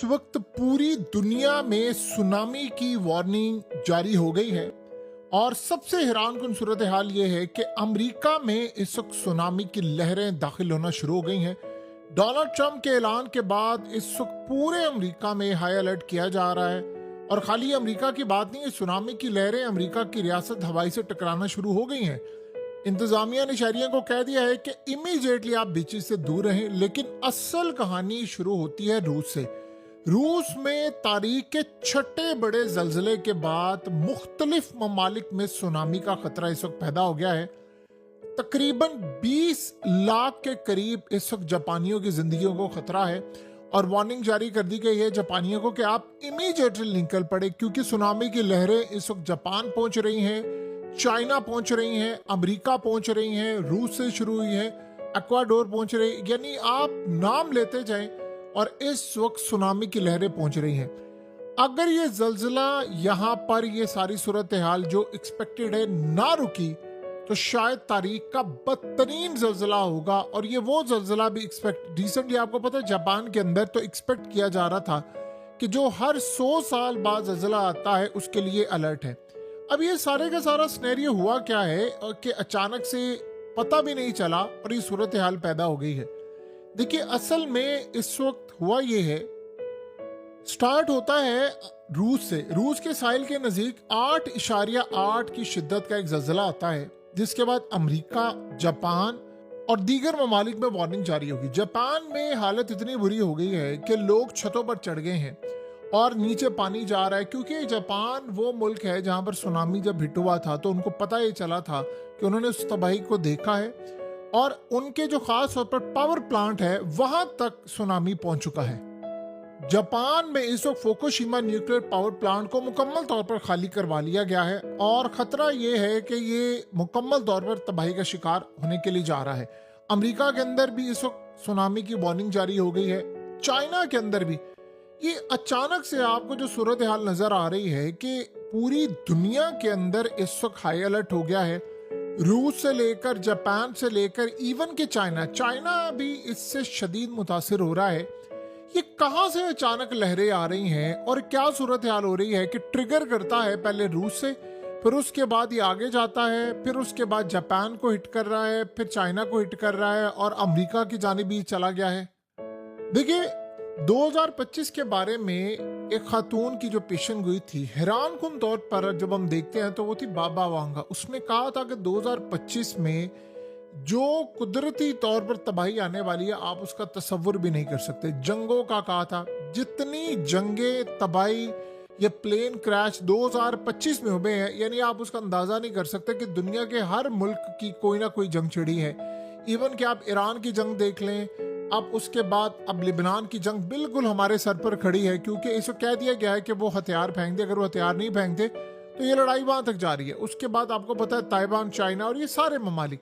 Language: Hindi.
इस वक्त पूरी दुनिया में सुनामी की वार्निंग जारी हो गई है और सबसे हैरानकुन सूरत हाल ये है कि अमेरिका में इस वक्त सुनामी की लहरें दाखिल होना शुरू हो गई हैं। डोनाल्ड ट्रंप के ऐलान के बाद इस वक्त पूरे अमेरिका में हाई अलर्ट किया जा रहा है और खाली अमेरिका की बात नहीं है, सुनामी की लहरें अमेरिका की रियासत हवाई से टकराना शुरू हो गई हैं। इंतजामिया ने शहरियों को कह दिया है कि इमीडिएटली आप बीचेस से दूर रहें, लेकिन असल कहानी शुरू होती है रूस से। रूस में तारीख के छठे बड़े जल्जले के बाद मुख्तलिफ ममालिक में सुनामी का खतरा इस वक्त पैदा हो गया है। तकरीबन 20 लाख के करीब इस वक्त जापानियों की जिंदगियों को खतरा है और वार्निंग जारी कर दी गई है जापानियों को कि आप इमीडिएटली निकल पड़े, क्योंकि सुनामी की लहरें इस वक्त जापान पहुंच रही हैं, चाइना पहुंच रही हैं, अमेरिका पहुंच रही हैं, रूस से शुरू हुई है, इक्वाडोर पहुंच रही, यानी आप नाम लेते जाएं और इस वक्त सुनामी की लहरें पहुंच रही हैं। अगर ये जल्जला यहाँ पर ये सारी सूरत हाल जो एक्सपेक्टेड है ना रुकी तो शायद तारीख का बदतरीन जल्जला होगा। और ये वो जल्जला भी रिसेंटली आपको पता है जापान के अंदर तो एक्सपेक्ट किया जा रहा था कि जो हर 100 साल बाद जल्जला आता है उसके लिए अलर्ट है। अब ये सारे का सारा सिनेरियो हुआ क्या है और कि अचानक से पता भी नहीं चला और ये सूरत हाल पैदा हो गई है। देखिए, असल में इस वक्त हुआ ये है, स्टार्ट होता है रूस से। रूस के साहिल के नजदीक 8.8 की शिद्दत का एक जल्जला आता है, जिसके बाद अमेरिका, जापान और दीगर ममालिक में वार्निंग जारी होगी। जापान में हालत इतनी बुरी हो गई है कि लोग छतों पर चढ़ गए हैं और नीचे पानी जा रहा है, क्योंकि जापान वो मुल्क है जहां पर सुनामी जब हिट हुआ था तो उनको पता ये चला था कि उन्होंने उस तबाही को देखा है और उनके जो खास तौर पर पावर प्लांट है वहां तक सुनामी पहुंच चुका है। जापान में इस वक्त फुकुशिमा न्यूक्लियर पावर प्लांट को मुकम्मल तौर पर खाली करवा लिया गया है और खतरा ये है कि ये मुकम्मल तौर पर तबाही का शिकार होने के लिए जा रहा है। अमेरिका के अंदर भी इस वक्त सुनामी की वार्निंग जारी हो गई है, चाइना के अंदर भी। ये अचानक से आपको जो सूरत हाल नजर आ रही है कि पूरी दुनिया के अंदर इस वक्त हाई अलर्ट हो गया है। रूस से लेकर जापान से लेकर इवन के चाइना भी इससे शदीद मुतासिर हो रहा है। ये कहां से अचानक लहरें आ रही हैं और क्या सूरत हाल हो रही है कि ट्रिगर करता है पहले रूस से, फिर उसके बाद ये आगे जाता है, फिर उसके बाद जापान को हिट कर रहा है, फिर चाइना को हिट कर रहा है और अमेरिका की जानिब भी चला गया है। देखिए, 2025 के बारे में एक खातून की जो पेशन गोई थी, हैरानकुन तौर पर जब हम देखते हैं तो वो थी बाबा वांगा। उसने कहा था कि 2025 में जो कुदरती तौर पर तबाही आने वाली है आप उसका तसव्वुर भी नहीं कर सकते। जंगों का कहा था, जितनी जंगे, तबाही, ये प्लेन क्रैश 2025 में हुए हैं, यानी आप उसका अंदाजा नहीं कर सकते कि दुनिया के हर मुल्क की कोई ना कोई जंग छिड़ी है। इवन कि आप ईरान की जंग देख लें, अब उसके बाद अब लिबनान की जंग बिल्कुल हमारे सर पर खड़ी है, क्योंकि इसको कह दिया गया है कि वो हथियार फेंक दे। अगर वो हथियार नहीं फेंकते तो ये लड़ाई वहां तक जा रही है। उसके बाद आपको पता है ताइवान, चाइना और ये सारे ममालिक।